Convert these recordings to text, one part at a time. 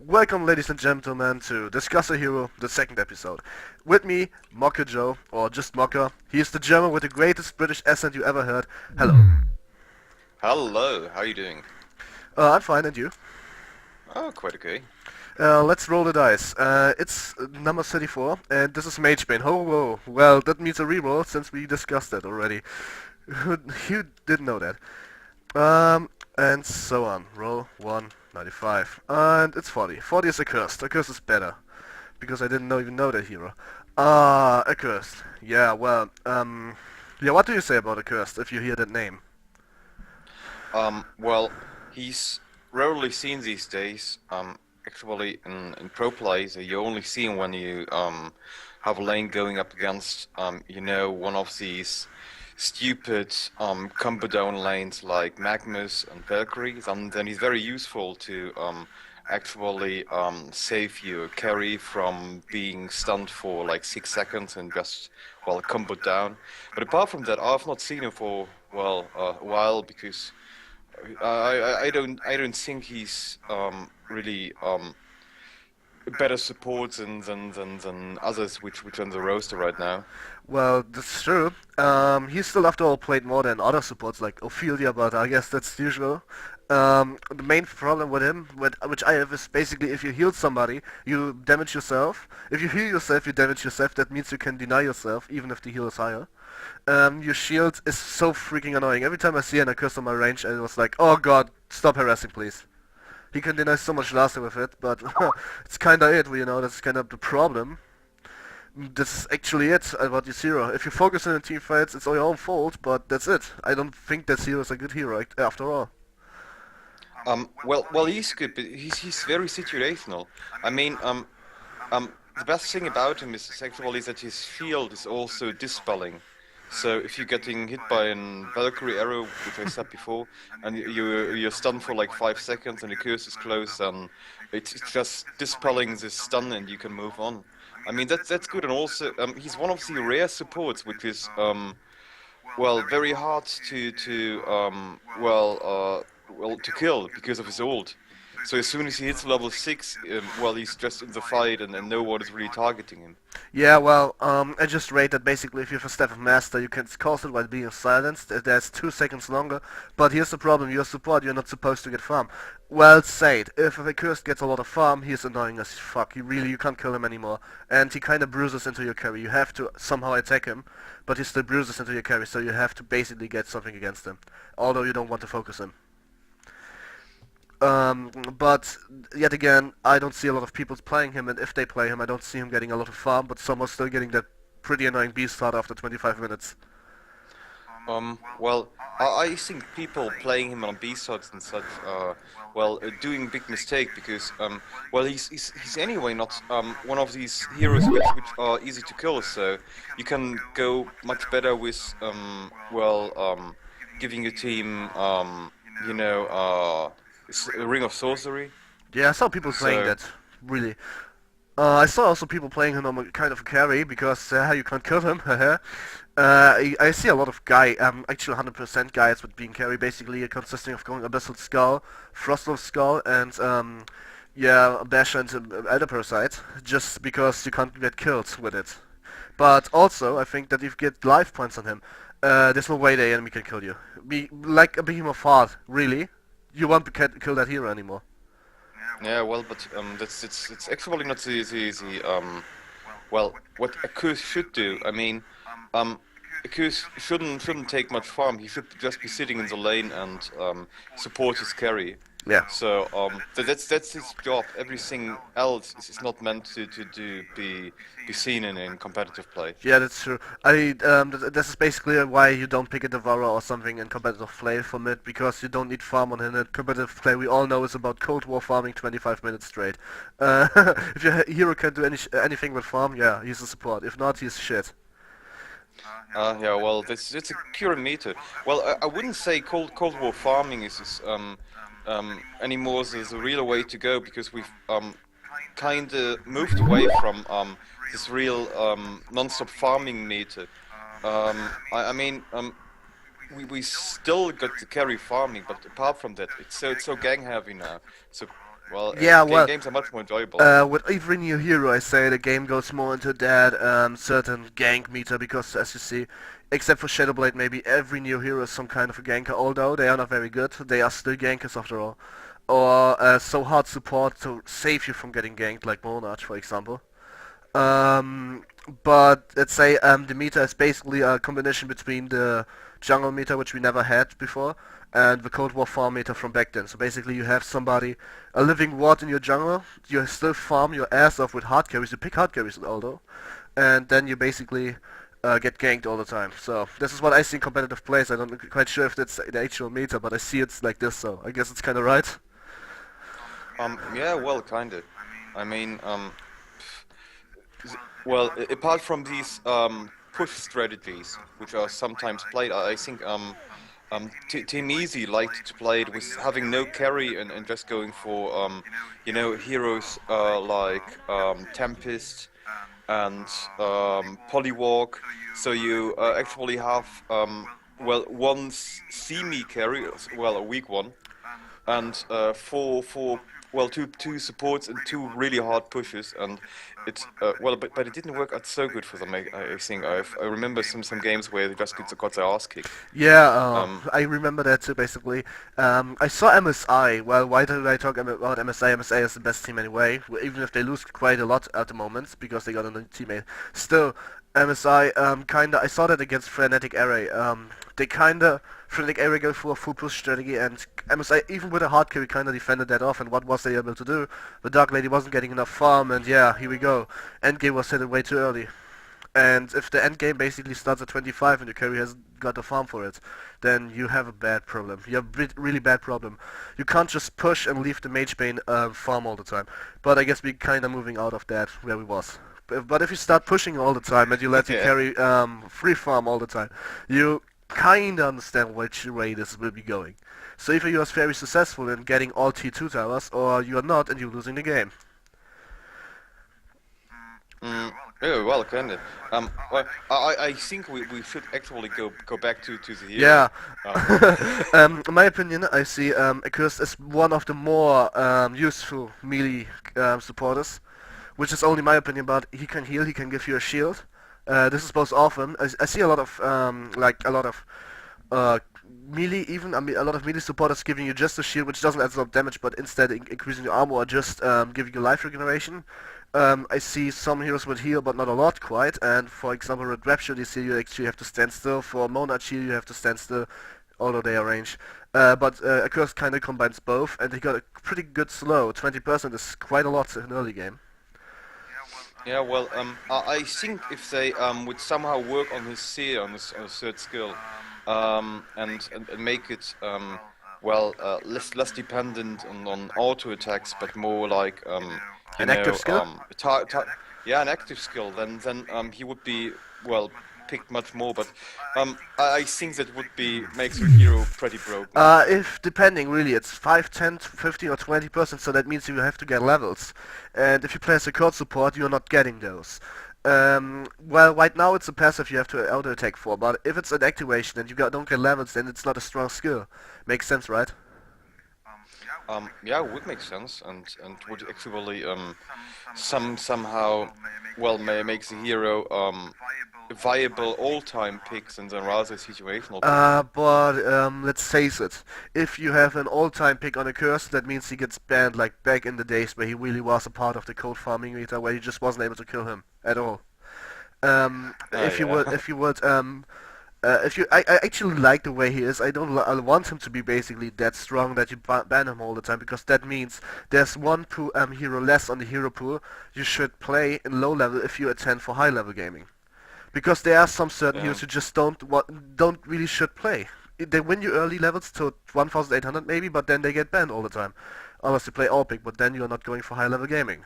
Welcome, ladies and gentlemen, to Discuss a Hero, the second episode. With me, Mocker Joe, or just Mocker. He's the German with the greatest British accent you ever heard. Hello. Hello, how are you doing? I'm fine, and you? Oh, quite okay. Let's roll the dice. It's number 34, and this is Magebane. Oh, whoa. Well, that means a reroll, since we discussed that already. You didn't know that. And so on. Roll 195. And it's 40. 40 is Accursed. Accursed is better. Because I didn't even know that hero. Accursed. Yeah, well, yeah, what do you say about Accursed if you hear that name? Well, he's rarely seen these days. Actually, in pro play, so you only see him when you have a lane going up against, one of these stupid combo down lanes like Magnus and Valkyrie. And then he's very useful to actually save you a carry from being stunned for like 6 seconds and just combo down. But apart from that, I've not seen him for a while because I don't think he's really better support than others which are on the roster right now. Well, that's true. He still, after all, played more than other supports like Ophelia, but I guess that's usual. The main problem with him, which I have, is basically if you heal somebody, you damage yourself. If you heal yourself, you damage yourself. That means you can deny yourself, even if the heal is higher. Your shield is so freaking annoying. Every time I see an Accursed on my range, I was like, oh god, stop harassing, please. He can deny so much lasting with it, but it's kinda it, that's kinda the problem. This is actually it about your hero. If you focus on team fights, it's all your own fault, but that's it. I don't think that hero is a good hero after all. He's good, but he's very situational. I mean, the best thing about him is actually that his shield is also dispelling. So if you're getting hit by an Valkyrie arrow, which I said before, and you're stunned for like 5 seconds and the curse is closed, and it's just dispelling this stun and you can move on. I mean that's good, and also he's one of the rare supports which is very hard to kill because of his ult. So as soon as he hits level 6, he's just in the fight and no one is really targeting him. Yeah, well, I just rate that basically if you have a Staff of Master, you can cause it while being silenced. There's 2 seconds longer. But here's the problem, you're support, you're not supposed to get farm. Well said. If a Cursed gets a lot of farm, he's annoying as fuck. You can't kill him anymore. And he kinda bruises into your carry. You have to somehow attack him, but he still bruises into your carry, so you have to basically get something against him. Although you don't want to focus him. But yet again, I don't see a lot of people playing him, and if they play him, I don't see him getting a lot of farm, but some are still getting that pretty annoying beast start after 25 minutes. I think people playing him on B-sides and such doing a big mistake because, he's anyway not one of these heroes which are easy to kill, so you can go much better with, giving your team, it's a Ring of Sorcery. Yeah, I saw people playing that, really. I saw also people playing him on a kind of carry, because you can't kill him, I see a lot of actually 100% guys with being carry, basically consisting of going Abyssal Skull, Frostwolf Skull, and Bash and Elder Parasite, just because you can't get killed with it. But also, I think that if you get life points on him, there's no way the enemy can kill you. Like a Behemoth Heart, really. You won't kill that hero anymore. Yeah, but it's actually not what Accursed should do. I mean, Accursed shouldn't take much farm. He should just be sitting in the lane and support his carry. Yeah. So that's his job. Everything else is not meant to be seen in competitive play. Yeah, that's true. This is basically why you don't pick a Devourer or something in competitive play for mid, because you don't need farm on him. In competitive play, we all know is about Cold War farming 25 minutes straight. If your hero can do anything with farm, yeah, he's a support. If not, he's shit. It's a current meta. Well, I wouldn't say Cold War farming is anymore is the real way to go, because we've kind of moved away from this real non-stop farming meta. We still got the carry farming, but apart from that, it's so gang heavy now. So Well, Yeah, well, games are much more enjoyable. with every new hero, I say the game goes more into that certain gank meter because, as you see, except for Shadowblade, maybe every new hero is some kind of a ganker. Although they are not very good, they are still gankers after all, or so hard support to save you from getting ganked, like Monarch, for example. Um, but let's say the meter is basically a combination between the jungle meter, which we never had before, and the Cold War farm meter from back then. So basically, you have somebody, a living ward in your jungle. You still farm your ass off with hard carries. You pick hard carries, although, and then you basically get ganked all the time. So this is what I see in competitive plays. I'm not quite sure if that's the actual meter, but I see it's like this. So I guess it's kind of right. Yeah, well, kinda. I mean, well, apart from these push strategies, which are sometimes played, I think Team Easy liked to play it with having no carry and just going for heroes like Tempest and Polywalk. So you actually have well, one semi carry, well, a weak one, and four well, two supports and two really hard pushes, and it's well, but it didn't work out so good for them. I think I remember some games where they just got their ass kicked. Yeah, Um, I remember that too, basically. I saw MSI. Well, why did I talk about MSI? MSI is the best team anyway, even if they lose quite a lot at the moment because they got a new teammate. Still, MSI, kinda, I saw that against Frenetic Array. They kinda, Frenetic Array go for a full push strategy, and MSI, even with a hard carry, kinda defended that off, and what was they able to do? The Dark Lady wasn't getting enough farm, and yeah, here we go. Endgame was hit way too early. And if the end game basically starts at 25 and your carry has got a farm for it, then you have a bad problem. You have a really bad problem. You can't just push and leave the Mage Bane farm all the time. But I guess we're kind of moving out of that where we was. But if you start pushing all the time and you let your yeah. carry free farm all the time, you kind of understand which way this will be going. So either you are very successful in getting all T2 towers, or you are not and you're losing the game. Oh, well, kind of. Well, I think we should actually go back to the Yeah. hero. Um, In my opinion, I see Accursed as one of the more useful melee supporters, which is only my opinion, but he can heal, he can give you a shield. This is both awesome. I see a lot of like a lot of uh, melee, even I mean, a lot of melee supporters giving you just a shield, which doesn't add a lot of damage, but instead increasing your armor or just giving you life regeneration. I see some heroes with heal, but not a lot quite. And for example, with Rapture, you see you actually have to stand still. For Monarch heal, you have to stand still, although they are range. But Accursed kind of combines both, and he got a pretty good slow. 20% is quite a lot in an early game. yeah, well, I think if they would somehow work on his seer, on his third skill, and make it well, less dependent on auto attacks, but more like An active skill? yeah, an active skill. Then he would be, well, picked much more. But I think that would be makes your hero pretty broken. If depending really, it's 5, 10, 15 or 20%, so that means you have to get levels. And if you play as a core support, you're not getting those. Well, right now it's a passive you have to auto attack for, but if it's an activation and don't get levels, then it's not a strong skill. Makes sense, right? Yeah, it would make sense, and would actually somehow, well, makes the hero viable all-time picks and then rather situational pick. But let's face it. If you have an all-time pick on a curse, that means he gets banned like back in the days where he really was a part of the code farming meta, where you just wasn't able to kill him at all. If you Yeah. would, if you would, if you, I actually like the way he is. I want him to be basically that strong that you ban him all the time because that means there's one hero less on the hero pool you should play in low level if you attend for high level gaming. Because there are some certain Yeah. heroes you just don't really should play. They win you early levels to 1,800 maybe, but then they get banned all the time. Unless you play all pick, but then you're not going for high level gaming.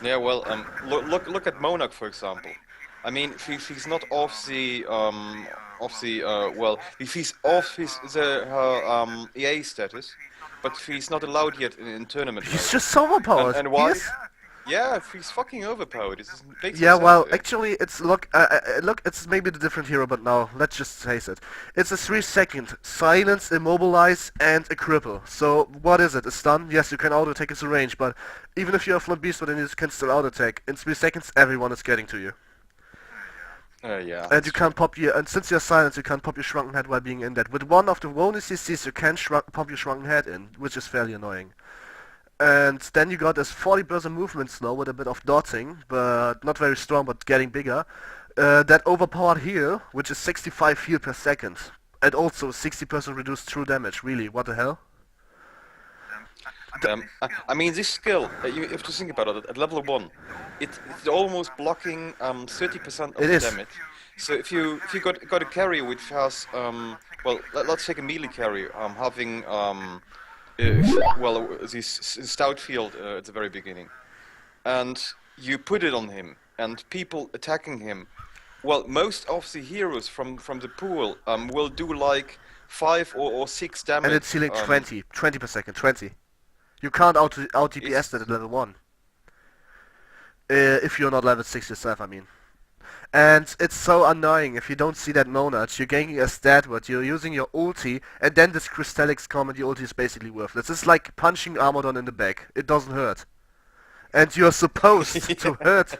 Yeah, well, look at Monarch, for example. I mean, she's not well, if he's off her EA status, but she's not allowed yet in tournament He's mode. just so overpowered. And He why? is. Yeah, he's fucking overpowered. It makes no Yeah, sense well, here. actually, it's look, it's maybe the different hero, but now let's just face it. It's a 3-second silence, immobilize, and a cripple. So what is it? A stun? Yes, you can auto attack as a range, but even if you're a flint beast, then you can still auto attack. In 3 seconds, everyone is getting to you, Yeah, and you that's true. can't pop your. And since you're silent, you can't pop your shrunken head while being in that. With one of the bonus CCs, you can pop your shrunken head in, which is fairly annoying. And then you got this 40% movement slow with a bit of dodging, but not very strong, but getting bigger. That overpowered heal, which is 65 heal per second. And also 60% reduced true damage, really, what the hell? I mean, this skill, you have to think about it. At level 1, it's almost blocking 30% of It the is. damage. So if you got a carrier which has well, let's take a melee carrier having well, this stout field at the very beginning, and you put it on him, and people attacking him. Well, most of the heroes from the pool will do like 5 or 6 And it's damage. healing 20 per second, 20. You can't out DPS that It's at level 1. If you're not level 6 yourself, I mean. And it's so annoying if you don't see that monad. You're gaining a stat word, you're using your ulti, and then this Crystallix comment, your ulti is basically worthless. It's like punching Armadon in the back. It doesn't hurt. And you're supposed to yeah. hurt.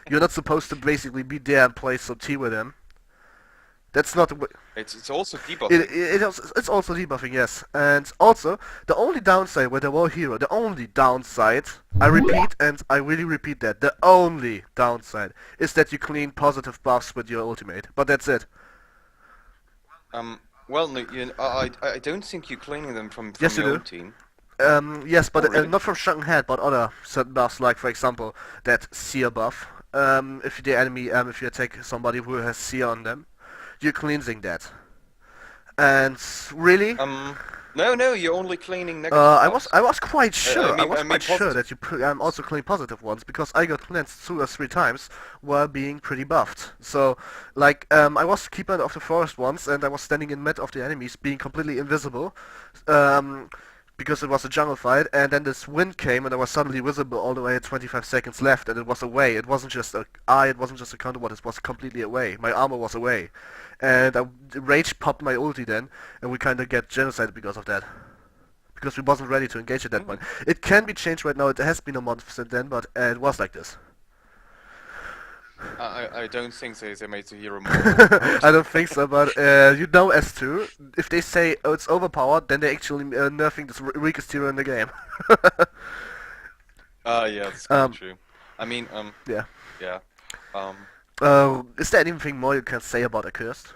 You're not supposed to basically be there and play some tea with him. That's not the way. It's also It, debuffing. it, it's also debuffing, yes. And also, the only downside with the War Hero, the only downside, I repeat, and I really repeat that, the only downside is that you clean positive buffs with your ultimate. But that's it. Well, no, I don't think you're cleaning them from Yes, you your do. own team. Yes, Oh, but really? not from Shrunken Head, but other certain buffs, like for example that Seer buff. If the enemy, if you attack somebody who has Seer on them, you're cleansing that. And really, No, no, you're only cleaning negative buffs. I was quite I sure. I mean, was I mean quite sure positive. that you also clean positive ones because I got cleansed 2 or 3 times while being pretty buffed. So, like, I was keeper of the forest once, and I was standing in mid of the enemies, being completely invisible, um, because it was a jungle fight. And then this wind came, and I was suddenly visible all the way at 25 seconds left, and it was away. It wasn't just a eye, it wasn't just a counter ward, it was completely away. My armor was away, and I rage popped my ulti then, and we kind of get genocided because of that because we wasn't ready to engage at that point. Mm. It can be changed right now. It has been a month since then, but it was like this. I don't think they made the hero more overpowered. I don't think so, but you know S2, if they say oh, it's overpowered, then they actually nerfing the weakest hero in the game. Yeah, that's kind of um, true. I mean, yeah. yeah. Um, Is there anything more you can say about Accursed?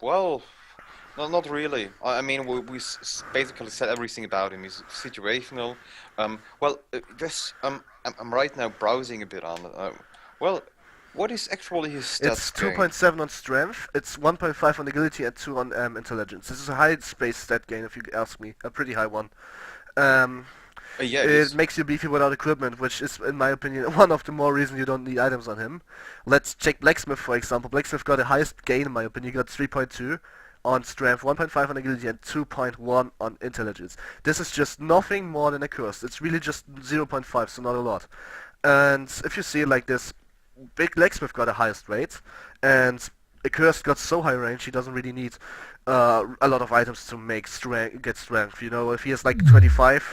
well, no, not really. I mean, we basically said everything about him. He's situational. Well, this, I'm right now browsing a bit on it. Well, what is actually his It's stats gain? 2.7 on strength, it's 1.5 on agility, and 2 on intelligence. This is a high space stat gain, if you ask me. A pretty high one. Um, Yeah, it It is. makes you beefy without equipment, which is, in my opinion, one of the more reasons you don't need items on him. Let's check Blacksmith, for example. Blacksmith got the highest gain, in my opinion. He got 3.2 on strength, 1.5 on agility, and 2.1 on intelligence. This is just nothing more than a curse. It's really just 0.5, so not a lot. And if you see it like this, Big Blacksmith got the highest rate, and Accursed got so high range he doesn't really need a lot of items to make get strength. You know, if he has like 25,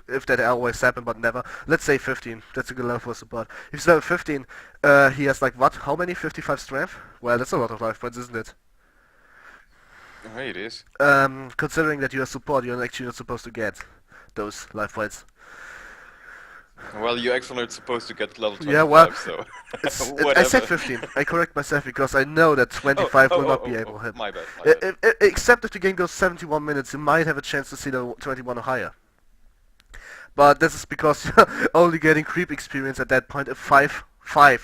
if that always happen, but never. Let's say 15. That's a good level for support. If he's level 15, he has like what? How many? 55 strength? Well, that's a lot of life points, isn't it? Hey, it is. Considering that you're a support, you're actually not supposed to get those life points. Well, you're actually not supposed to get level Yeah, well, 25, so I said whatever. 15. I correct myself because I know that Oh, 25 oh, will oh, not be oh, able oh, to hit. my bad, my bad. Except if the game goes 71 minutes, you might have a chance to see the 21 or higher. But this is because you're only getting creep experience at that point if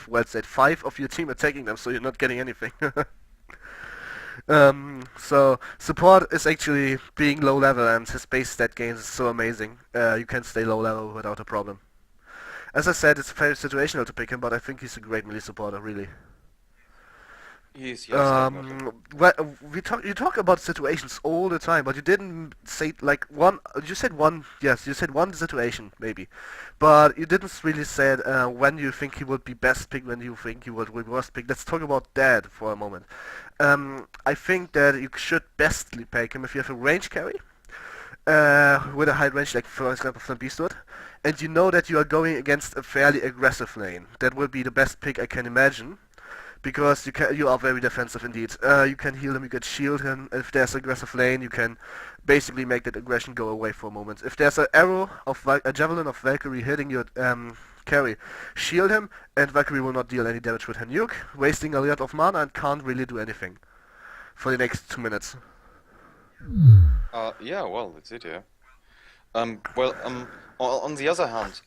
well said, 5 of your team attacking them, so you're not getting anything. So support is actually being low level, and his base stat gains is so amazing. You can stay low level without a problem. As I said, it's very situational to pick him, but I think he's a great melee supporter, really. Yes, definitely. Well, you talk about situations all the time, but you didn't say like one. You said one. Yes, you said one situation maybe, but you didn't really say when you think he would be best pick, when you think he would be worst pick. Let's talk about that for a moment. I think that you should bestly pick him if you have a range carry with a high range, like for example Flint Beastwood, and you know that you are going against a fairly aggressive lane. That would be the best pick I can imagine because you are very defensive indeed. You can heal him, you can shield him. If there's aggressive lane, you can basically make that aggression go away for a moment. If there's an arrow of a javelin of Valkyrie hitting your carry, shield him, and Valkyrie will not deal any damage with her nuke, wasting a lot of mana and can't really do anything for the next 2 minutes. Yeah, well, that's it, yeah. Well, on the other hand,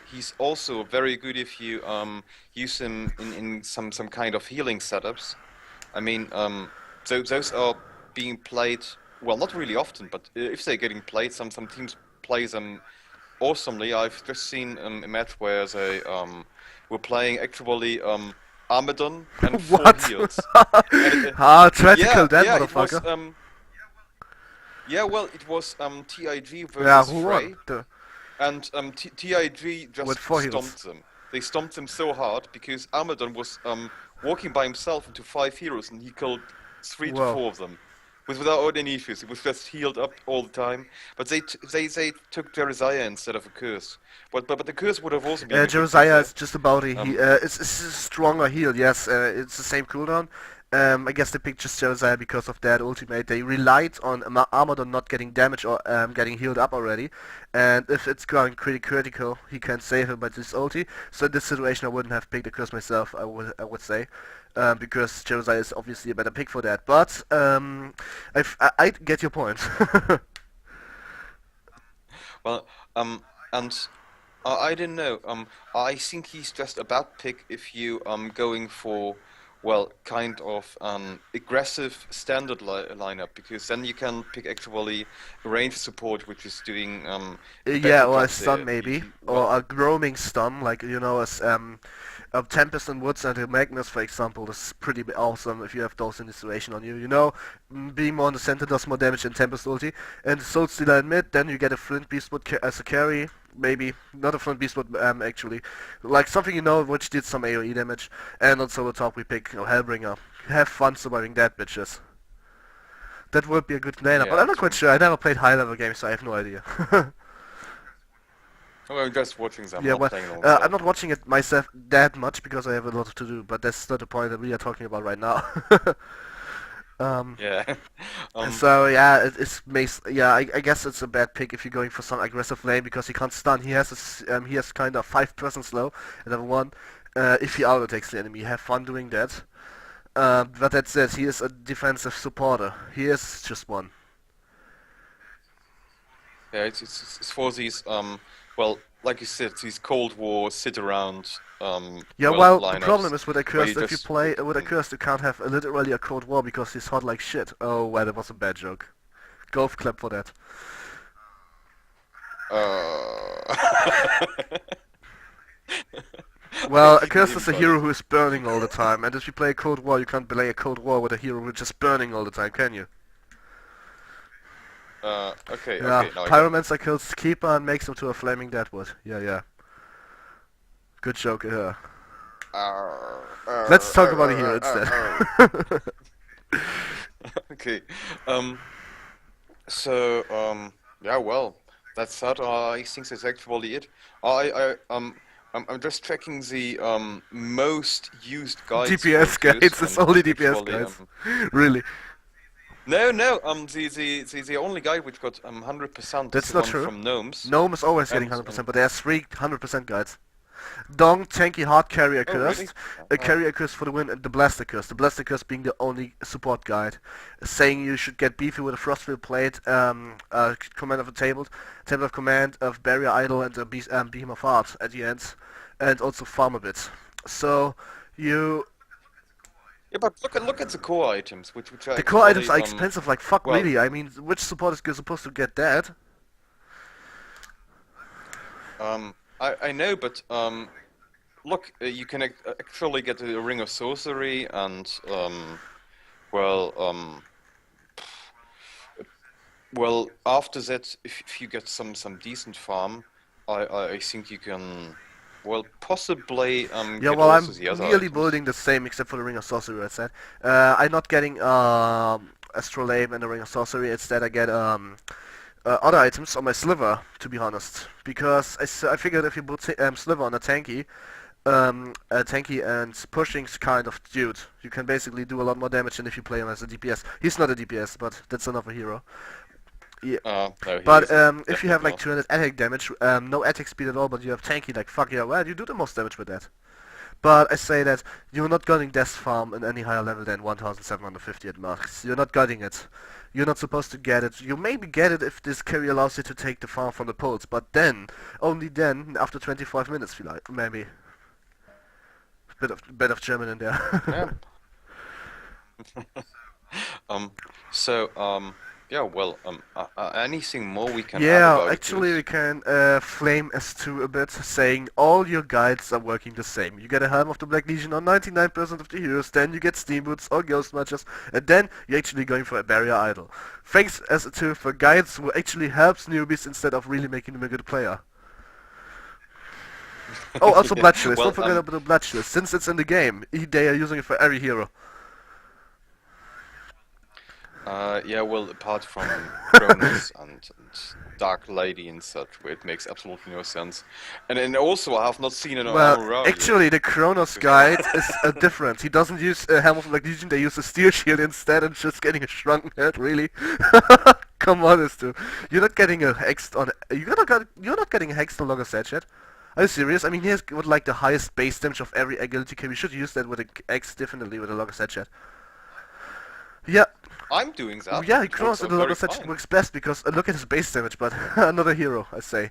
he's also very good if you use him in some kind of healing setups. I mean, those are being played, well, not really often, but if they're getting played, some teams play them awesomely. I've just seen a match where they were playing actually Armageddon and four What? heals. And Tragical yeah, that yeah, it was motherfucker. yeah, well, it was TIG Yeah, versus who won? Frey. And TIG With just 4 heroes. stomped them. They stomped them so hard because Amadon was walking by himself into 5 heroes and he killed three to Whoa. four of them without any issues. He was just healed up all the time. But they took Jerizaiah instead of Accursed. But the Curse would have also been a good pick Josiah there. is just about a Um, it's a stronger heal. Yes, it's the same cooldown. I guess they picked just Josiah because of that ultimate. They relied on Armadon not getting damaged or getting healed up already, and if it's going pretty critical, he can save him by this ulti. So in this situation, I wouldn't have picked the curse myself. I would say. Because Josiah is obviously a better pick for that, but I get your point. well, and I don't know. I think he's just a bad pick if you going for, well, kind of aggressive standard lineup because then you can pick actually range support, which is doing a Yeah, better or a job stun there. maybe, Well, or a roaming stun, like as a Tempest and Woods and a Magnus, for example, is pretty awesome if you have those in the situation on you. Being more in the center does more damage than Tempest ulti, and Soul Stealer in mid, then you get a Flint Beastwood as a carry, maybe not a Flint Beastwood actually, like something which did some AOE damage, and on solo top we pick Hellbringer. Have fun surviving that, bitches. That would be a good lineup, but yeah, I'm not quite true. sure. I never played high level games, so I have no idea. Oh, I'm just watching them, Yeah, not well, playing I'm alongside. not watching it myself that much because I have a lot to do, but that's not the point that we are talking about right now. um, Yeah. um, so yeah, yeah, I guess it's a bad pick if you're going for some aggressive lane because he can't stun. He has kind of 5% slow at level 1. If he auto takes the enemy, have fun doing that. But that's it. He is a defensive supporter. He is just one. Yeah, it's for these well, like you said, these Cold War sit around Yeah, well well, the problem lineups is with where you Accursed, if you just play with Accursed, you can't have literally a Cold War because he's hot like shit. Oh, well, that was a bad joke. Golf clap for that. uh I Well, didn't Accursed is a invite hero it. who is burning all the time, and if you play a Cold War, you can't play a Cold War with a hero who's just burning all the time, can you? Okay, Yeah, okay, now I get it. Pyromancer kills Keeper and makes him to a flaming deadwood. Yeah, yeah. Good joke, yeah. Let's talk about a hero instead. Okay. Um so yeah, well, that's that. I think that's actually it. I'm just checking the most used guides for DPS Curse, guides, it's and only it's DPS actually guides. Really. no, the only guide which got 100% is That's the not one true. from Gnomes, Gnome is always getting and 100%, but there's three 100% guides. Dong, Tanky, Hard Carry oh really? Accursed, a Carry Accursed for the win, and the Blaster Curse. The Blaster Curse being the only support guide, saying you should get beefy with a Frostfield Plate, command of a table of command of Barrier Idol, and a Beam of Heart at the end, and also farm a bit. So, you Yeah, but look at the core items, which are the core items actually are expensive like fuck, well really. I mean, which support is supposed to get that? I know, but look, you can actually get the Ring of Sorcery, and well, well, after that, if you get some decent farm, I think you can, well, possibly Yeah, get well, also I'm the other nearly items. building the same except for the Ring of Sorcery, I said. I'm not getting Astrolabe and the Ring of Sorcery. Instead, I get other items on my Sliver, to be honest. Because I figured if you put Sliver on a tanky and pushing's kind of dude. You can basically do a lot more damage than if you play him as a DPS. He's not a DPS, but that's another hero. Yeah. No, he But isn't. if you have Definitely like not. 200 attack damage, no attack speed at all, but you have tanky, like fuck yeah, well, you do the most damage with that. But I say that you're not getting Death Farm in any higher level than 1750 at max. You're not getting it. You're not supposed to get it. You maybe get it if this carry allows you to take the farm from the poles, but then, only then, after 25 minutes, feel like, maybe. Bit of German in Yeah. there. Um. So yeah. Well. Anything more we can add Yeah, about actually we this? can flame S2 a bit, saying all your guides are working the same. You get a Helm of the Black Legion on 99% of the heroes, then you get Steam Boots or Ghost Matches, and then you're actually going for a Barrier Idol. Thanks S2 for guides who actually helps newbies instead of really making them a good player. Oh, also Yeah. Bloodchillers, don't Well. forget about the Bloodchillers, since it's in the game, they are using it for every hero. Yeah, well, apart from Cronus and Dark Lady and such, where it makes absolutely no sense. And then also, I have not seen an Well, armor yet. actually, the Kronos guide is different. He doesn't use a Helm of the Black Legion, they use a Steel Shield instead and just getting a shrunken head, really? Come on, this dude. You're not getting a hexed on... you're not getting a hexed on longer set yet. Are you serious? I mean, he has got like the highest base damage of every agility K. We should use that with an X definitely with a longer set chat. Yeah, I'm doing that. yeah, It works Kronos in out the longer very set fine. works best because look at his base damage, but another hero, I say.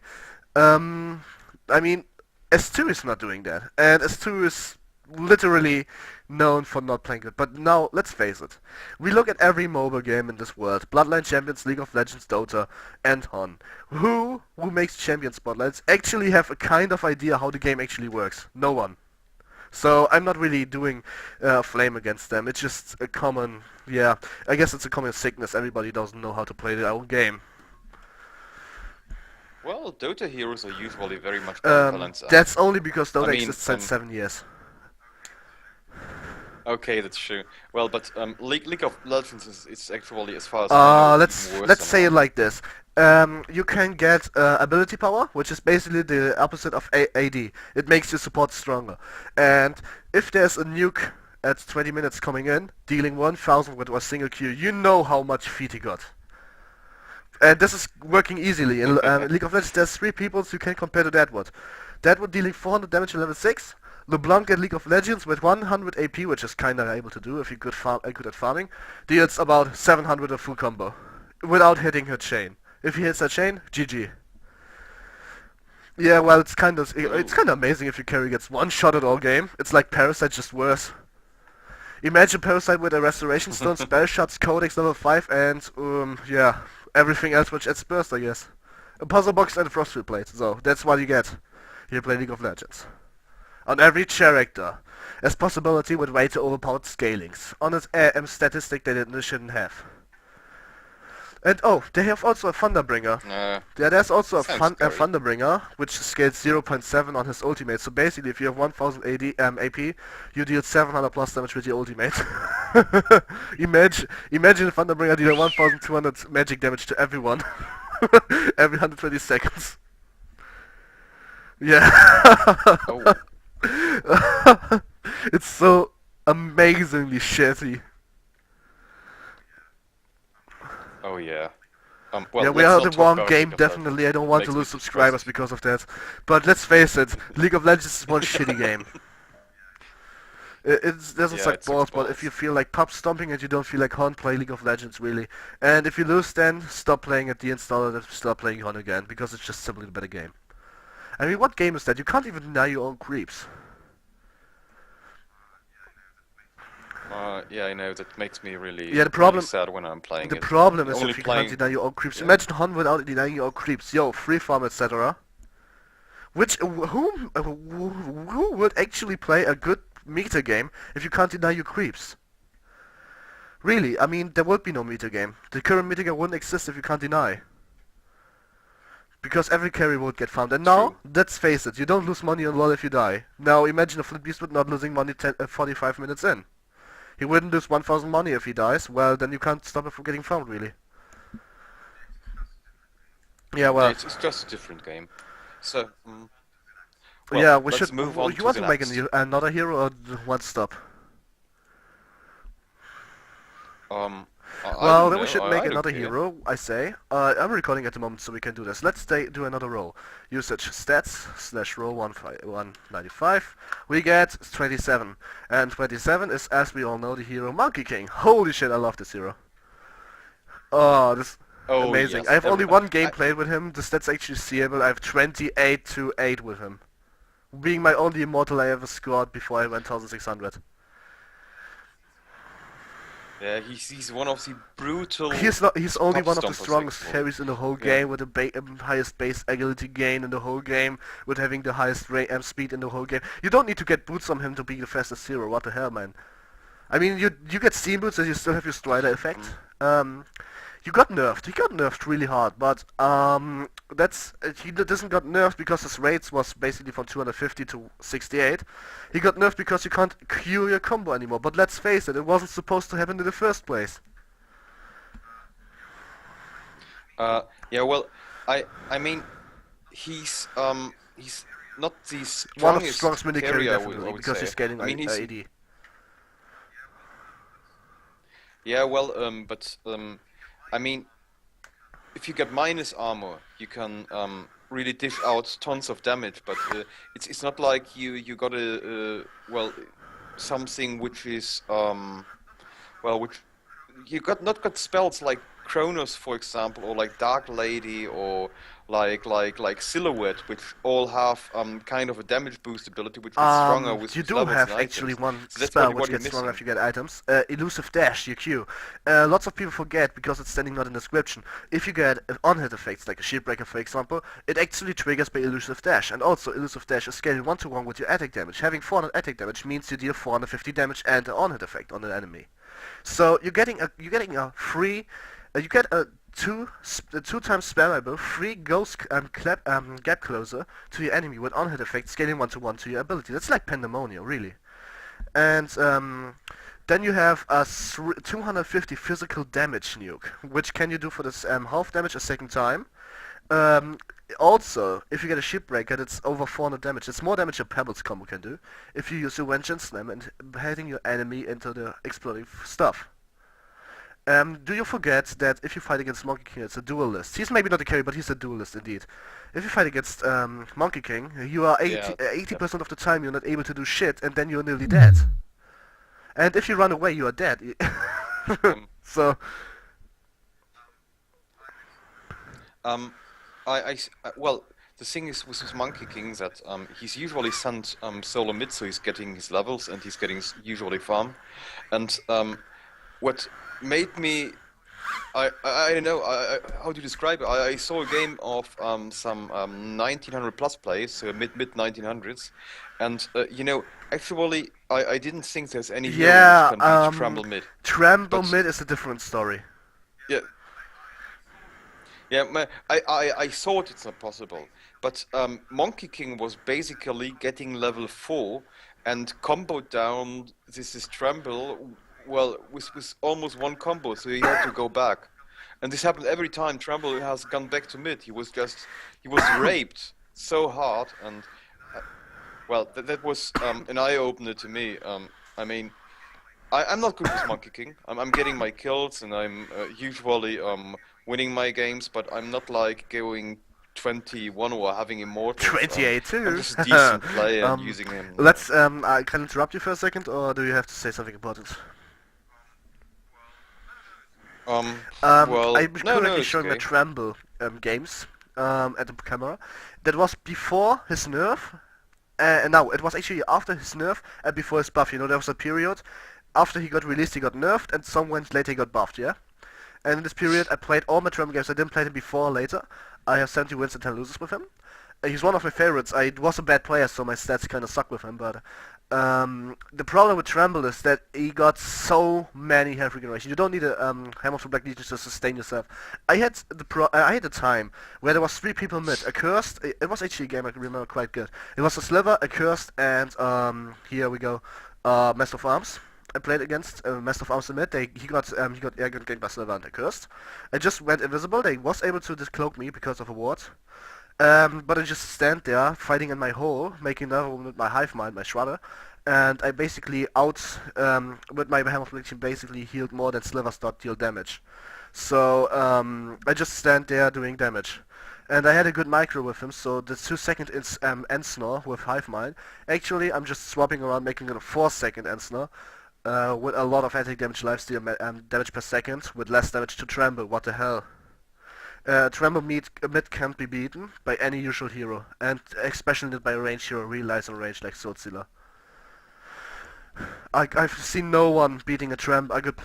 Um, I mean, S2 is not doing that, and S2 is literally known for not playing good. But now, let's face it. We look at every mobile game in this world, Bloodline Champions, League of Legends, Dota, and on. Who makes champion spotlights actually have a kind of idea how the game actually works? No one. So I'm not really doing flame against them. It's just a common, yeah, I guess it's a common sickness. Everybody doesn't know how to play their own game. Well, Dota heroes are usually very much unbalanced, and That's only because I Dota mean, exists since 7 years. okay, that's true. Well, but League of Legends is actually, as far as I know, even worse Let's than say it on. like this. You can get ability power, which is basically the opposite of AD. It makes your support stronger. And if there's a nuke at 20 minutes coming in, dealing 1000 with a single Q, you know how much feet he got. And this is working easily. In League of Legends, there's three people you can compare to Deadwood. Deadwood dealing 400 damage at level 6. LeBlanc at League of Legends with 100 AP, which is kinda able to do if you're good at farming, deals about 700 of full combo without hitting her chain. If he hits her chain, GG. Yeah, well, it's Ooh. kind of amazing if your carry gets one shot at all game. It's like Parasite, just worse. Imagine Parasite with a Restoration Stone, Spell Shots, Codex level 5, and yeah, everything else which adds burst, I guess. A puzzle box and a frostfield plate. So that's what you get. You play League of Legends. On every character, as possibility with way to overpowered scalings. On its statistic they shouldn't have. And oh, they have also a Thunderbringer. Uh, Yeah, there's also sounds a scary. Thunderbringer, which scales 0.7 on his ultimate. So basically, if you have 1000 AP, you deal 700 plus damage with your ultimate. Imagine Thunderbringer dealing 1200 magic damage to everyone every 120 seconds. Yeah. Oh, It's so amazingly shitty. oh yeah. Yeah, Well, we let's are not the talk wrong about game, League of definitely. Legends. I don't It want to makes me lose too subscribers depressed. because of that. But let's face it, League of Legends is one shitty game. It doesn't Yeah, suck it sucks balls, but if you balls. feel like pub stomping and you don't feel like Hon, play League of Legends, really. And if you lose then, stop playing it, deinstall it, and start playing Hon again, because it's just simply the better game. I mean, what game is that? You can't even deny your own creeps. Yeah, I know that makes me Yeah, really sad when I'm playing the it. problem is Only if you can't playing, deny your own creeps. yeah. Imagine Hon without denying your own creeps. Yo, free farm, etc. Who would actually play a good meta game if you can't deny your creeps? Really, I mean, there would be no meta game. The current meta game wouldn't exist if you can't deny. Because every carry would get farmed. And now, True. let's face it, you don't lose money on LoL if you die. Now, imagine a Flint Beast would not losing money 45 minutes in. He wouldn't lose 1000 money if he dies. Well, then you can't stop him from getting farmed, really. Yeah, Yeah, well, it's just a different game. So, well, yeah, we let's should. move on You to want the to make next. another hero or one stop? I Well, don't then we know. should make I don't another care. hero, I say. I'm recording at the moment, so we can do this. Let's do another roll. Usage stats slash roll 195. We get 27. And 27 is, as we all know, the hero Monkey King. Holy shit, I love this hero. Oh, this Oh amazing. I yes, have only everybody. one game played with him. The stats actually seeable. I have 28 to 8 with him. Being my only immortal I ever scored before I went 1600. Yeah, he's one of the brutal He's not. He's only top one of the stompers strongest actually. carries in the whole Yeah. game, with the highest base agility gain in the whole game, with having the highest speed in the whole game. You don't need to get boots on him to be the fastest hero. What the hell, man? I mean, you get steam boots and you still have your strider effect. Mm. You got nerfed. He got nerfed really hard, but he doesn't got nerfed because his rates was basically from 250 to 68. He got nerfed because you can't queue your combo anymore. But let's face it, it wasn't supposed to happen in the first place. Yeah. Well, I mean, he's not the One of the strongest strongest mini carry carrier. I definitely would because say. he's scaling I mean, he's AD. yeah. Well, but I mean, if you get minus armor, you can really dish out tons of damage. But it's not like you got a well something which is well which you got spells like Kronos, for example, or like Dark Lady, or like Silhouette, which all have kind of a damage boost ability, which gets stronger You with do levels and have actually items. one So that's spell which what you're gets stronger missing. if you get items. Elusive Dash, your Q. Lots of people forget because it's standing not in the description. If you get on-hit effects, like a Shield Breaker for example, it actually triggers by Elusive Dash. And also, Elusive Dash is scaling 1-to-1 with your attack damage. Having 400 attack damage means you deal 450 damage and an on-hit effect on an enemy. So you're getting a free, you get a two times spammable free ghost gap closer to your enemy with on-hit effect scaling 1-to-1 to your ability. That's like Pandemonium, really. And then you have a 250 physical damage nuke, which can you do for this half damage a second time. Um, Also, if you get a shipbreaker, that's over 400 damage. It's more damage a Pebbles combo can do if you use your Vengeance Slam and heading your enemy into the exploding stuff. Do you forget that if you fight against Monkey King, it's a duelist. He's maybe not a carry, but he's a duelist indeed. If you fight against Monkey King, you are Yeah. 80% of the time you're not able to do shit, and then you're nearly dead. And if you run away, you are dead. Um, So, um, well, the thing is with his Monkey King that he's usually sent solo mid, so he's getting his levels and he's getting usually farm. And what made me, I don't know how to describe it. I saw a game of some 1900 plus players, so mid 1900s, and actually I didn't think there's any hero which yeah, can beat Tremble mid. Tremble But mid is a different story. yeah, yeah, I thought it's not possible, but Monkey King was basically getting level 4 and comboed down this Tremble, well, with almost one combo, so he had to go back. And this happened every time Tremble has gone back to mid. He was raped so hard, and well, that was an eye-opener to me. I mean, I'm not good with Monkey King. I'm getting my kills and I'm usually winning my games, but I'm not like going 21 or having immortals. 28 I'm too. just a decent player and using him. Let's. I can interrupt you for a second, or do you have to say something important? Well, I'm no, currently it's showing the okay. Tremble games at the camera. That was before his nerf. No, it was actually after his nerf and before his buff. You know, there was a period after he got released, he got nerfed, and some went later he got buffed. Yeah. And in this period, I played all my Tremble games. I didn't play him before or later. I have 70 wins and 10 losses with him. He's one of my favorites. I was a bad player, so my stats kind of suck with him. But the problem with Tremble is that he got so many health regeneration. You don't need a Hammer of the Black Legion to sustain yourself. I had a time where there was three people mid. Accursed. It was actually a game I can remember quite good. It was a Sliver, Accursed, and here we go, Master of Arms. I played against Master of Arms in mid. He got air gun ganked by Sliver and Accursed. I just went invisible. They was able to discloak me because of a ward. But I just stand there fighting in my hole, making another one with my hive mind, my shredder, and I basically with my hammer affliction basically healed more than Slivers dot deal damage. So I just stand there doing damage. And I had a good micro with him, so the 2 second end snore with hive mind. Actually, I'm just swapping around, making it a 4 second end snore. With a lot of attack damage, lifesteal damage per second, with less damage to Tremble. What the hell? Tremble mid can't be beaten by any usual hero, and especially not by a range hero relies on range like Sword Sealer. I've seen no one beating a good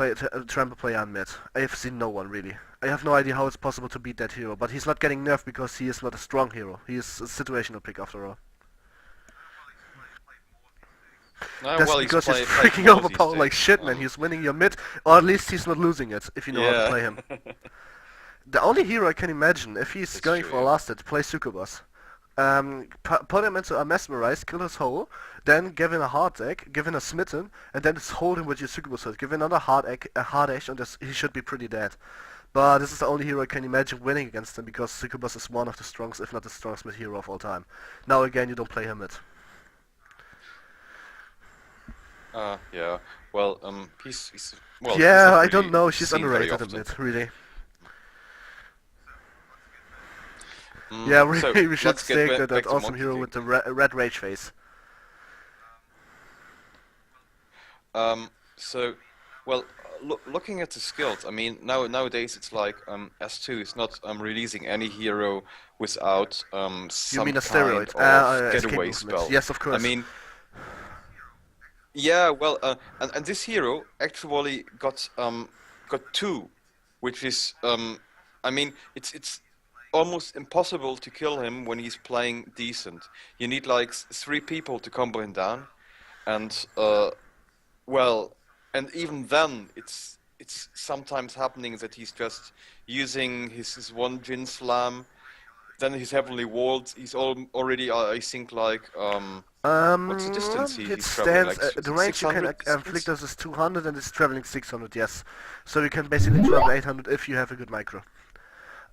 Tremble player on mid. I have seen no one really. I have no idea how it's possible to beat that hero, but he's not getting nerfed because he is not a strong hero. He is a situational pick after all. No, That's well, because he's played freaking more these overpowered like days. shit, man. He's winning your mid, or at least he's not losing it, if you know how to Yeah, play him. The only hero I can imagine, if he's that's going true. for a Yeah. last hit, play Succubus. Put him into a mesmerize, kill his hole, then give him a hard egg, give him a smitten, and then just hold him with your Succubus hit. Give him another hard edge, and he should be pretty dead. But this is the only hero I can imagine winning against him because Succubus is one of the strongest, if not the strongest mid hero of all time. Now again, you don't play him it. Yeah. Well, he's well, he's Yeah, not I don't really know. She's seen very underrated a often. bit, really. Yeah, So really, we should let's get take back, that back to awesome Monkey hero King. with the red rage face. So, well, looking at the skills, I mean, nowadays it's like S2 is not releasing any hero without You some mean a kind steroid? of Escape getaway movement. spell. Yes, of I course. mean, yeah, well, and this hero actually got two, which is I mean, it's almost impossible to kill him when he's playing decent. You need like three people to combo him down, and well, and even then, it's sometimes happening that he's just using his one Jin Slam, then his Heavenly Ward. He's already, I think, like what's the distance It he's traveling? stands. Like The range you can 600 inflict distance? us is 200 and it's traveling 600. Yes, so you can basically travel 800 if you have a good micro.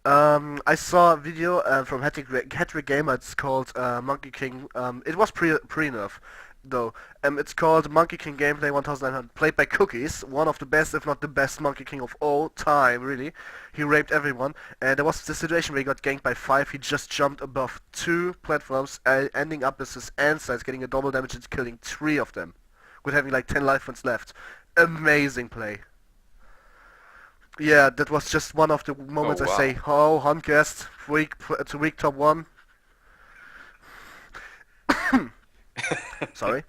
I saw a video from Hattrick Gamer. It's called Monkey King. It was pre-nerf, though. It's called Monkey King Gameplay 1900, played by Cookies, one of the best, if not the best, Monkey King of all time. Really, he raped everyone. And there was this situation where he got ganked by 5. He just jumped above 2 platforms, ending up with his end sides, getting a double damage and killing 3 of them, with having like 10 life points left. Amazing play. Yeah, that was just one of the Oh moments I say, wow. oh, Huntcast, week top 1. Sorry.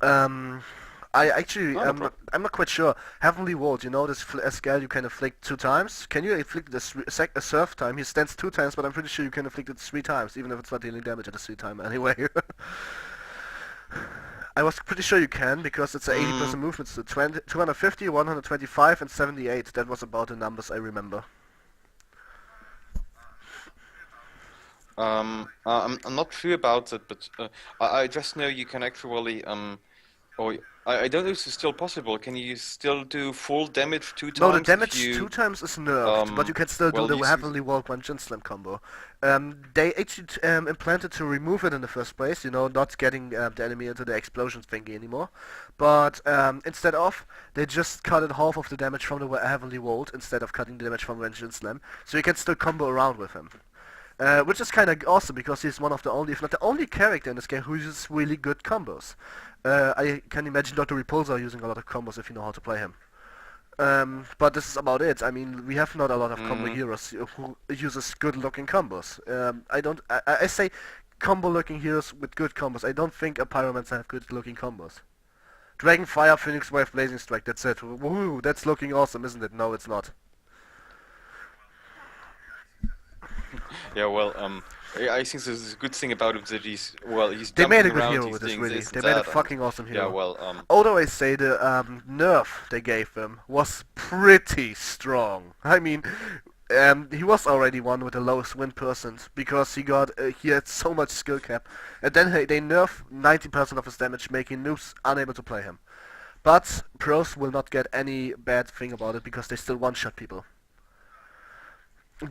Um, I actually, Oh, no problem. I'm not quite sure. Heavenly Ward, you know, this scale you can inflict 2 times. Can you inflict this a surf time? He stands 2 times, but I'm pretty sure you can inflict it 3 times, even if it's not dealing damage at the 3 time anyway. I was pretty sure you can because it's a 80% Mm, movement. So 250, 125, and 78. That was about the numbers I remember. I'm not sure about it, but I just know you can actually or I don't know if it's still possible. Can you still do full damage two No, the times if damage two you times is nerfed, but you can still do well the use Heavenly Wall Punch and Slam combo. They actually implanted to remove it in the first place, you know, not getting the enemy into the explosion thingy anymore. But instead of, they just cut it half of the damage from the Heavenly Wall instead of cutting the damage from Ranged and Slam, so you can still combo around with him. Which is kind of awesome because he's one of the only, if not the only character in this game who uses really good combos. I can imagine Dr. Repulsor using a lot of combos if you know how to play him. But this is about it. I mean, we have not a lot of combo mm, heroes who uses good-looking combos. I say combo-looking heroes with good combos. I don't think a Pyromancer have good-looking combos. Dragonfire, Phoenix Wave, Blazing Strike. That's it. Woohoo! That's looking awesome, isn't it? No, it's not. Yeah, well, I think there's a good thing about him that he's They made jumping a good around, hero he's with this, doing really. this and They made a that, and fucking awesome yeah, hero. well, Although I say the nerf they gave him was pretty strong. I mean, he was already one with the lowest win percent because he had so much skill cap, and then they nerf 90% of his damage, making noobs unable to play him. But pros will not get any bad thing about it because they still one-shot people.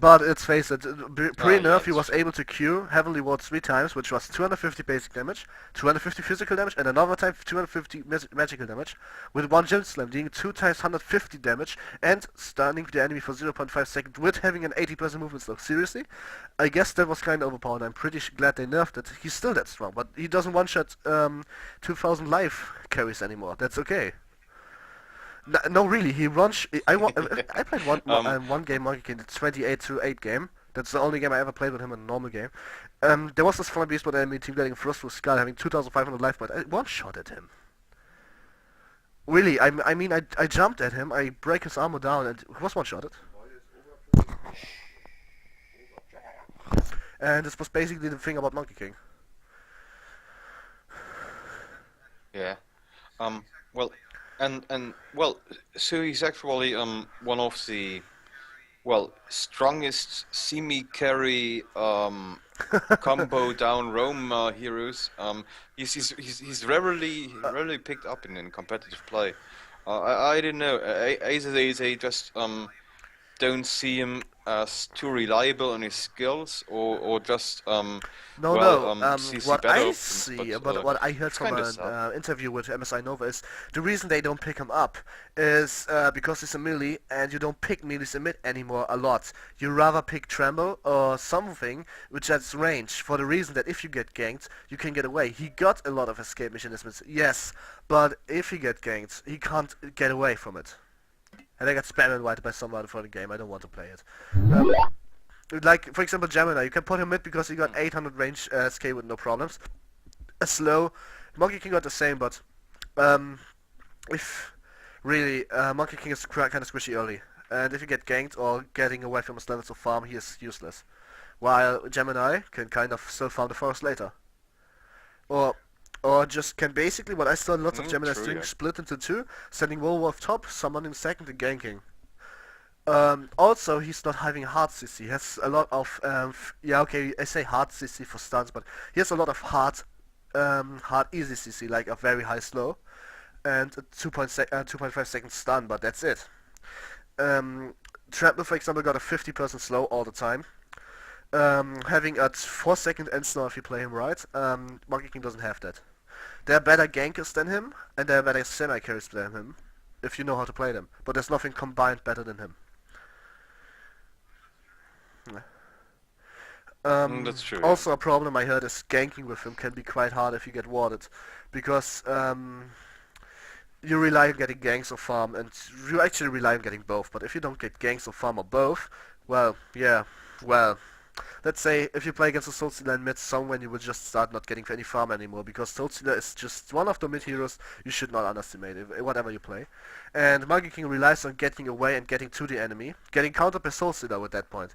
But let's face it, yeah, pre-nerf he that's was true. able to Q Heavenly Ward 3 times, which was 250 basic damage, 250 physical damage, and another time 250 magical damage, with one Gem Slam dealing 2 times 150 damage, and stunning the enemy for 0.5 seconds with having an 80% movement slow. Seriously? I guess that was kind of overpowered. I'm pretty glad they nerfed it. He's still that strong, but he doesn't one-shot 2000 life carries anymore. That's okay. No, really, he runs. I played Um, one game Monkey King, the 28 to 8 game. That's the only game I ever played with him in a normal game. There was this flying beast with enemy team getting first with Skull having 2,500 life, but I one shot at him. Really, I mean, I jumped at him, I break his armor down, and he was one shotted. And this was basically the thing about Monkey King. yeah. Well, and well, so he's actually one of the strongest semi-carry combo down roam heroes. He's rarely picked up in competitive play. I don't know. Either they just don't see him as too reliable in his skills, or just No, no. sees the What better I options. see, But but what I heard it's from kind of an sad. interview with MSI Nova is the reason they don't pick him up is because he's a melee and you don't pick melees in mid anymore a lot. You rather pick Tremble or something which has range for the reason that if you get ganked, you can get away. He got a lot of escape mechanisms, yes, but if he get ganked, he can't get away from it. And I got spam invited by someone for the game. I don't want to play it. Um, like for example Gemini, you can put him mid because he got 800 range SK with no problems. A slow Monkey King got the same, but um, if really Monkey King is kind of squishy early, and if you get ganked or getting away from his levels of farm, he is useless. While Gemini can kind of still farm the forest later, or just can basically what I saw lots of Geminis True, doing yeah. split into two, sending Wolf top, summoning second and ganking. Also, he's not having hard CC. He has a lot of yeah, okay, I say hard CC for stuns, but he has a lot of hard easy CC, like a very high slow and a 2.5 second stun, but that's it. Trample, for example, got a 50% slow all the time. Having a 4 second end slow if you play him right. Monkey King doesn't have that. There are better gankers than him, and there are better semi carries than him, if you know how to play them. But there's nothing combined better than him. That's true, yeah. Also, a problem I heard is ganking with him can be quite hard if you get warded, because you rely on getting ganks or farm, and you actually rely on getting both. But if you don't get ganks or farm or both, well, yeah, well, let's say if you play against a Soul Stealer in mid someone, you will just start not getting any farm anymore, because Soul Stealer is just one of the mid heroes you should not underestimate, whatever you play. And Monkey King relies on getting away and getting to the enemy, getting countered by Soul Stealer at that point.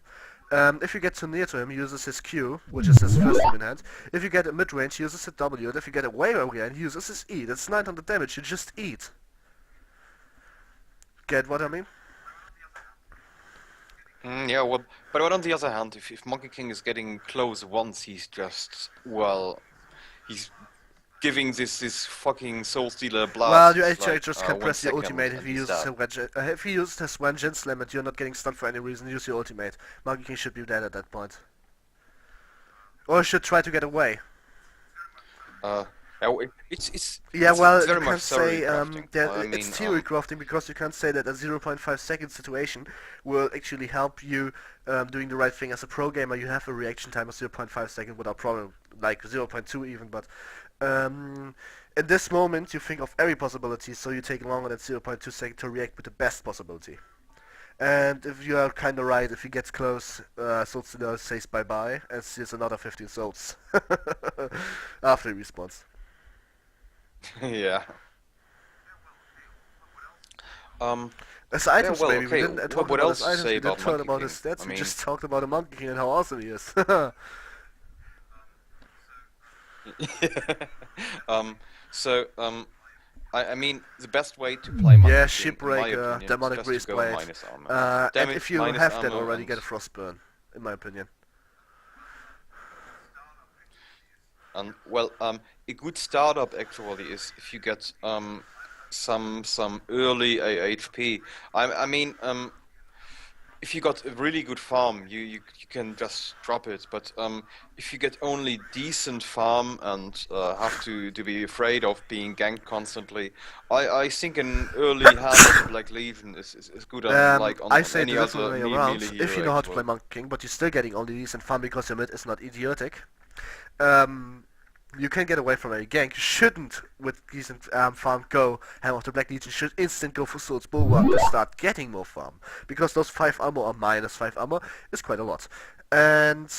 If you get too near to him, he uses his Q, which is his first aim in hand. If you get at mid-range, he uses his W, and if you get away again, he uses his E. That's 900 damage, you just eat. Get what I mean? Yeah, well, but on the other hand, if Monkey King is getting close once, he's just he's giving this fucking Soul Stealer Well, you blast actually like just can one press your second ultimate if and he he's uses dead. if he uses his one Gen Slam and you're not getting stunned for any reason, use your ultimate. Monkey King should be dead at that point. Or should try to get away. Uh, yeah, Yeah, well, it's you very can't much theory say crafting. that I it's mean, theory crafting because you can't say that a 0.5 second situation will actually help you doing the right thing. As a pro gamer, you have a reaction time of 0.5 second without problem, like 0.2 even. But in this moment, you think of every possibility, so you take longer than 0.2 second to react with the best possibility. And if you are kind of right, if he gets close, Soul Stealer says bye-bye and steals another 15 souls after he respawns. yeah. Um, His Yeah, items well, maybe. We okay. didn't talk What about his else to items. say We didn't about talk Monkey about his King? stats. I We mean, just talked about the Monkey King and how awesome he is. um, so I mean, the best way to play Yeah, Monkey King, in my Shipwreck, opinion, is Demonic just to go Breastplate. minus armor. And if you Minus have that armor, already, and get a Frostburn, in my opinion. well, a good startup actually is if you get some early HP. I mean, if you got a really good farm, you can just drop it. But if you get only decent farm and have to be afraid of being ganked constantly, I think an early Helm of the Black Legion is good on like I on say any the different other way melee around. If hero you know how to play actually. Monkey King, but you're still getting only decent fun because your mid is not idiotic, um, you can get away from a gank. You shouldn't, with decent farm, go Hammer of the Black Legion. You should instant go for Swords Bulwark to start getting more farm. Because those 5 armor or minus 5 armor is quite a lot. And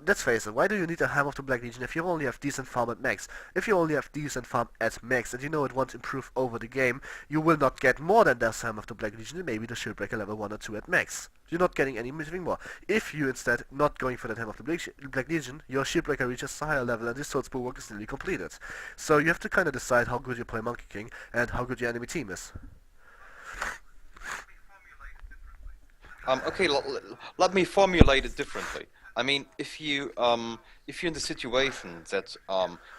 let's face it, why do you need a Hammer of the Black Legion if you only have decent farm at max? If you only have decent farm at max and you know it won't improve over the game, you will not get more than this Hammer of the Black Legion and maybe the Shieldbreaker level 1 or 2 at max. You're not getting anything more. If you instead not going for that Hammer of the Black Legion, your Shieldbreaker reaches a higher level and this Swords Bulwark is nearly completed. So you have to kind of decide how good you play Monkey King and how good your enemy team is. Okay, let me formulate it differently. I mean, if you're in the situation that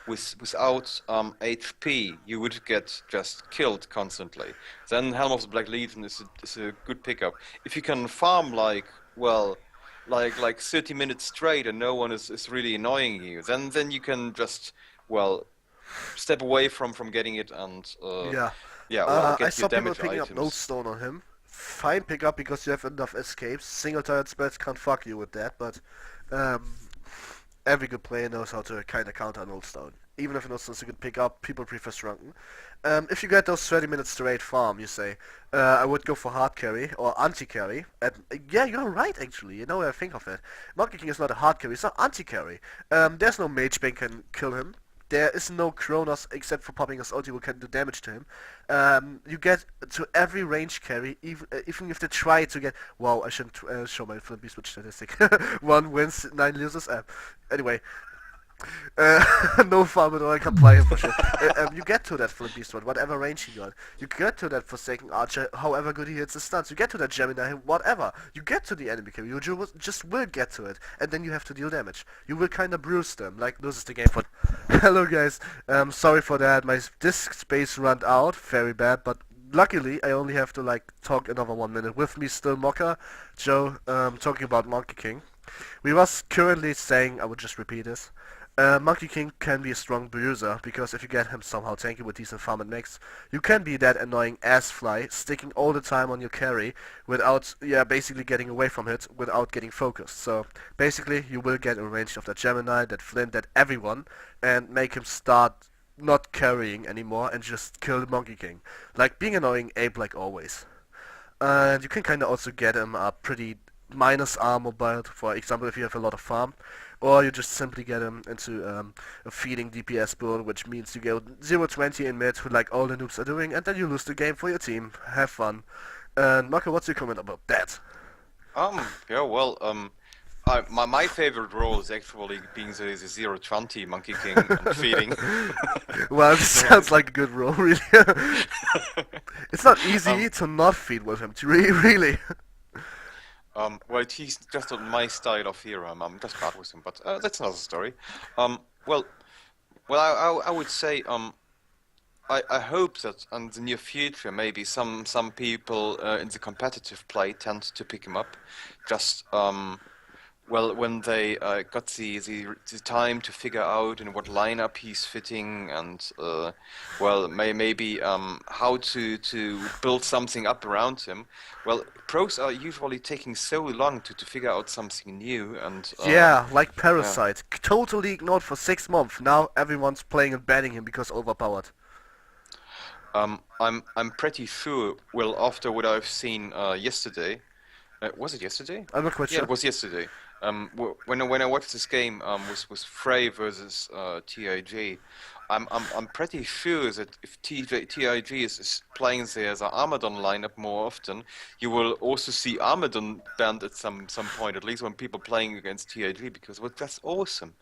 without HP you would get just killed constantly, then Helm of the Black Legion is a good pickup. If you can farm like 30 minutes straight and no one is really annoying you, then you can just well step away from getting it and Yeah. yeah, well, I get your saw people damage picking up Node items. Stone on him. Fine pickup because you have enough escapes. Single turret spells can't fuck you with that, but um, every good player knows how to kind of counter Node Stone. Even if Node Stone's a good pickup, people prefer Shrunken. If you get those 30 minutes straight farm, you say, I would go for hard carry or anti-carry. And yeah, you're right actually, you know what I think of it. Monkey King is not a hard carry, it's not anti-carry. There's no mage bang can kill him. There is no Kronos except for popping his ulti who can do damage to him. You get to every range carry, even if they try to get... Wow, I shouldn't show my Flint Beast Switch statistic. 1 wins, 9 loses. Anyway, no farm at all, I can play him for sure. You get to that Flint Beast one, whatever range he got. You get to that Forsaken Archer, however good he hits his stunts. You get to that Gemini, whatever. You get to the enemy carry, you just will get to it. And then you have to deal damage. You will kinda bruise them, like loses the game for... Hello guys, sorry for that, my disk space ran out, very bad, but luckily I only have to like talk another 1 minute. With me still Mocha, Joe, talking about Monkey King. We was currently saying, I would just repeat this, Monkey King can be a strong bruiser, because if you get him somehow tanky with decent farm and mix, you can be that annoying ass fly, sticking all the time on your carry, without, yeah, basically getting away from it, without getting focused. So, basically, you will get a range of that Gemini, that Flint, that everyone, and make him start not carrying anymore, and just kill the Monkey King. Like, being annoying ape like always. And you can kinda also get him a pretty minus armor build, for example, if you have a lot of farm. Or you just simply get him into a feeding DPS build, which means you go 0-20 in mid, like all the noobs are doing, and then you lose the game for your team. Have fun. And Marco, what's your comment about that? Yeah, well, my favorite role is actually being the 0-20 Monkey King and feeding. Well, this sounds like a good role, really. It's not easy Um, to not feed with him, really. well, he's just on my style of hero. I'm just bad with him, but that's another story. Well, I would say, I hope that in the near future, maybe some people in the competitive play tend to pick him up, just well, when they got the time to figure out in what lineup he's fitting and well, maybe how to build something up around him. Well, pros are usually taking so long to figure out something new and Yeah, like yeah. Parasite. Totally ignored for 6 months. Now everyone's playing and banning him because overpowered. I'm pretty sure. Well, after what I've seen yesterday, was it yesterday? I'm not quite Yeah, sure. it was yesterday. When I watched this game with Frey versus TIG, I'm pretty sure that if TIG is playing there as an Armadon lineup more often, you will also see Armadon banned at some point, at least when people playing against TIG, because well, that's awesome.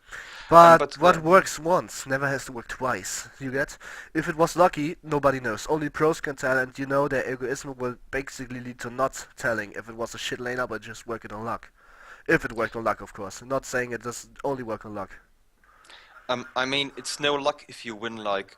But But what works once never has to work twice. You get? If it was lucky, nobody knows. Only pros can tell, and you know their egoism will basically lead to not telling if it was a shit lineup or just working on luck. If it worked on luck, of course. Not saying it does only work on luck. I mean, it's no luck if you win like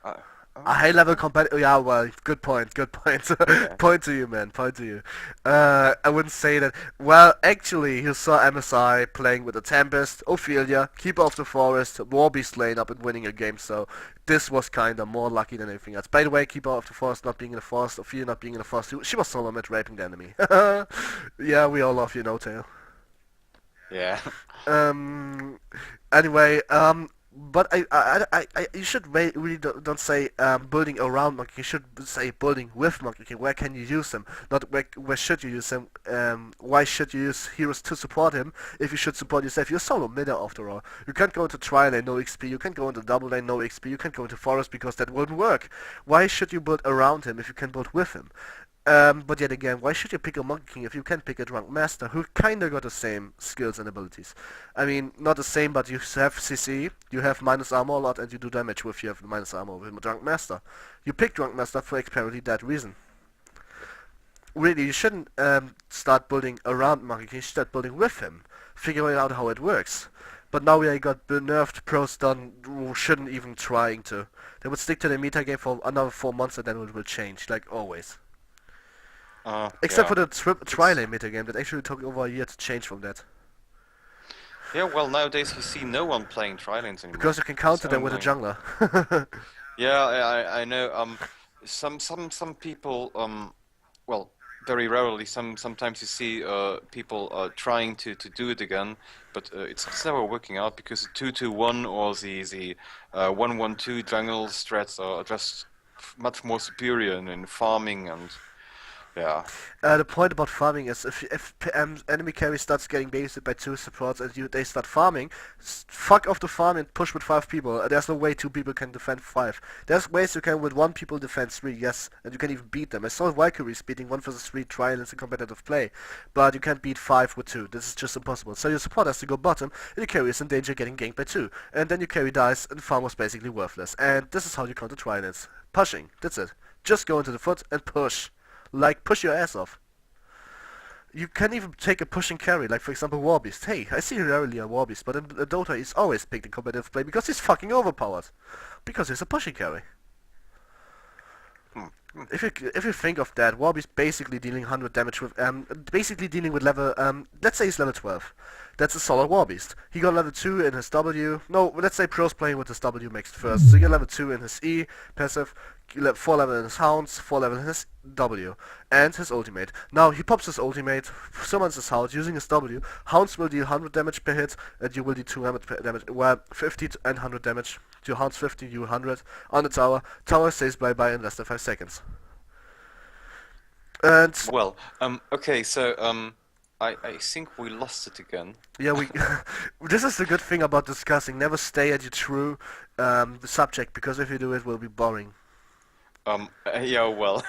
uh, A oh, high level competitor. Yeah, well, good point. Good point. yeah. Point to you, man. Point to you. I wouldn't say that. Well, actually, you saw MSI playing with the Tempest, Ophelia, Keeper of the Forest, Warbeast lane up and winning a game. So this was kinda more lucky than anything else. By the way, Keeper of the Forest not being in the forest, Ophelia not being in the forest. She was solo mid raping the enemy. Yeah, we all love you, No Tail. Yeah. Um. Anyway. But you should really don't say building around Monkey King. You should say building with Monkey King. Where can you use them? Not where should you use them? Why should you use heroes to support him if you should support yourself? You're solo midder after all. You can't go into tri lane no XP. You can't go into double lane no XP. You can't go into forest because that wouldn't work. Why should you build around him if you can build with him? But yet again, why should you pick a Monkey King if you can pick a Drunk Master who kinda got the same skills and abilities? I mean, not the same, but you have CC, you have minus armor a lot, and you do damage with you have minus armor with a Drunk Master. You pick Drunk Master for exactly that reason. Really, you shouldn't start building around Monkey King, you should start building with him, figuring out how it works. But now we got nerfed pros done who shouldn't even trying to. They would stick to the meta game for another 4 months and then it will change, like always. Except Yeah. for the It's tri-lane metagame that actually took over a year to change from that. yeah. Well, nowadays you see no one playing Trilanes anymore. Because you can counter So them with a annoying. jungler. Yeah, I know. Some people well, very rarely. Sometimes you see people trying to do it again, but it's never working out because the 2-2-1 or the 1-1-2 jungle strats are just much more superior in farming and yeah. The point about farming is if enemy carry starts getting baited by two supports and they start farming, fuck off the farm and push with 5 people. There's no way 2 people can defend 5. There's ways you can with 1 people defend 3, yes, and you can even beat them. I saw Valkyries beating 1 versus 3 trials in competitive play, but you can't beat 5 with 2. This is just impossible. So your support has to go bottom, and your carry is in danger getting ganked by 2. And then your carry dies, and the farm was basically worthless. And this is how you counter trials. Pushing, that's it. Just go into the foot and push. Like, push your ass off. You can even take a pushing carry, like for example Warbeast. Hey, I see rarely a Warbeast, but in Dota he's always picked in competitive play because he's fucking overpowered. Because he's a pushing carry. Hmm. If you think of that, Warby's basically dealing 100 damage with basically dealing with level let's say he's level 12. That's a solid Warbeast. He got level 2 in his W. No, let's say pros playing with his W mixed first. So you got level 2 in his E passive, 4 level in his Hounds, 4 level in his W, and his ultimate. Now he pops his ultimate, summons his Hounds using his W. Hounds will deal 100 damage per hit, and you will deal 200 damage. Well, 50 and 100 damage. To Hounds 50, you 100 on the tower. Tower says bye bye in less than 5 seconds. And Well, okay, so I think we lost it again. yeah, we. This is the good thing about discussing. Never stay at your true subject because if you do, it will be boring. Yeah, well,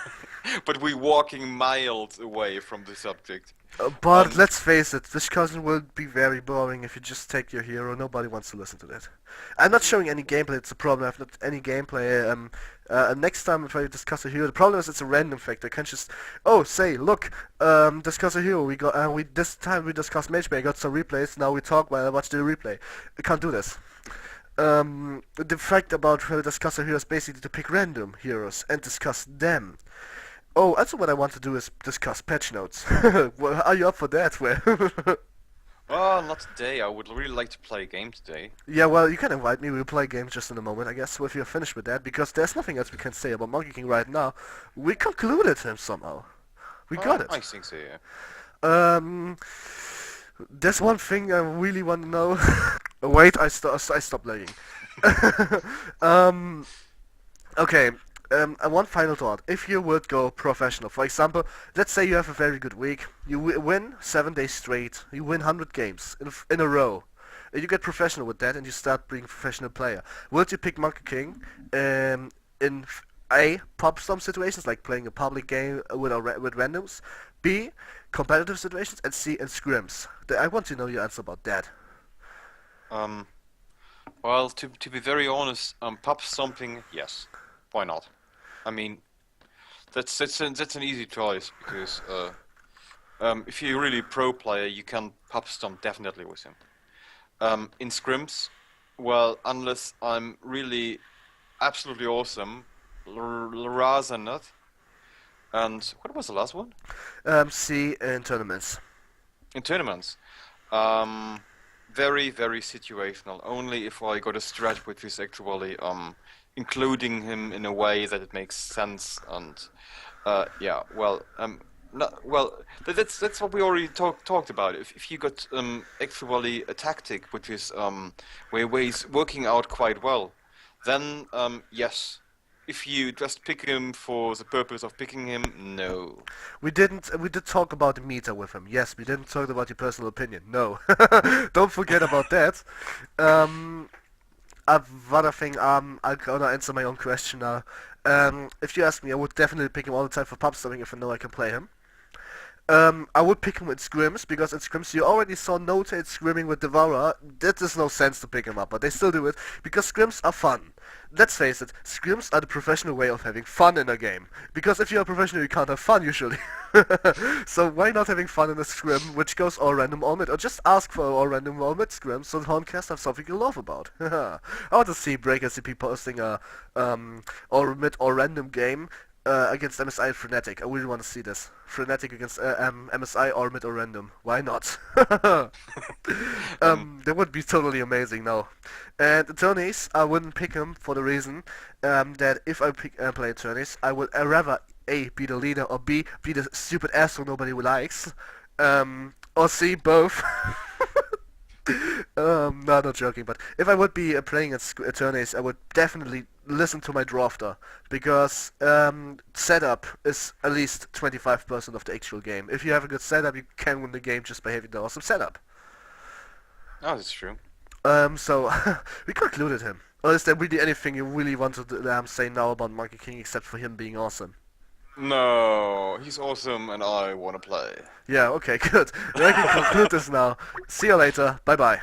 but we're walking miles away from the subject. But Um, let's face it, this cousin will be very boring if you just take your hero. Nobody wants to listen to that. I'm not showing any gameplay. It's a problem. I have not any gameplay. Next time if I discuss a hero, the problem is it's a random fact. I can't just say look, discuss a hero. We got we this time we discussed matchmaking. I got some replays. Now we talk while I watch the replay. I can't do this. The fact about discuss a hero is basically to pick random heroes and discuss them. Oh, also what I want to do is discuss patch notes. Well, are you up for that? Well, oh, not today. I would really like to play a game today. yeah, well, you can invite me. We'll play games just in a moment, I guess, if you're finished with that, because there's nothing else we can say about Monkey King right now. We concluded him somehow. We got it. I think so, yeah. There's one thing I really want to know. Wait, I stopped lagging. um, okay. And one final thought. If you would go professional, for example, let's say you have a very good week, you win 7 days straight, you win 100 games in a row. You get professional with that, and you start being a professional player. Would you pick Monkey King in A, pub stomp situations, like playing a public game with randoms, B, competitive situations, and C, in scrims? I want to know your answer about that. Um, well, to be very honest, pub stomping, yes, why not? I mean, that's an easy choice because if you're really pro player, you can pub stomp definitely with him. In scrims, well, unless I'm really absolutely awesome, rather not. And what was the last one? C, in tournaments. In tournaments, um, very very situational. Only if I got a stretch which is actually including him in a way that it makes sense. And yeah, well, not, well, that's what we already talked about. If you got actually a tactic which is where he's working out quite well, then yes. If you just pick him for the purpose of picking him, no. We didn't. We did talk about the meta with him. Yes, we didn't talk about your personal opinion. No, don't forget about that. Um, Another thing. I'm gonna answer my own question now. If you ask me, I would definitely pick him all the time for pub stomping if I know I can play him. I would pick him in scrims because in scrims you already saw Notate scrimming with Devourer. That is no sense to pick him up, but they still do it because scrims are fun. Let's face it, scrims are the professional way of having fun in a game. Because if you're a professional, you can't have fun usually. So why not having fun in a scrim which goes all random all mid, or just ask for all random all mid scrim so the Horncast have something to laugh about. I want to see Break SCP posting a all mid or random game against MSI and Frenetic. I really want to see this. Frenetic against MSI or mid or random. Why not? That would be totally amazing now. And attorneys, I wouldn't pick him for the reason that if I play attorneys, I would rather A, be the leader, or B, be the stupid asshole nobody likes. Or C, both. No, not joking, but if I would be playing at attorneys, I would definitely listen to my drafter, because setup is at least 25% of the actual game. If you have a good setup, you can win the game just by having the awesome setup. Oh, that's true. So we concluded him. Or is there really anything you really want to say now about Monkey King except for him being awesome? No, he's awesome and I want to play. Yeah, okay, good. I can conclude this now. See you later. Bye bye.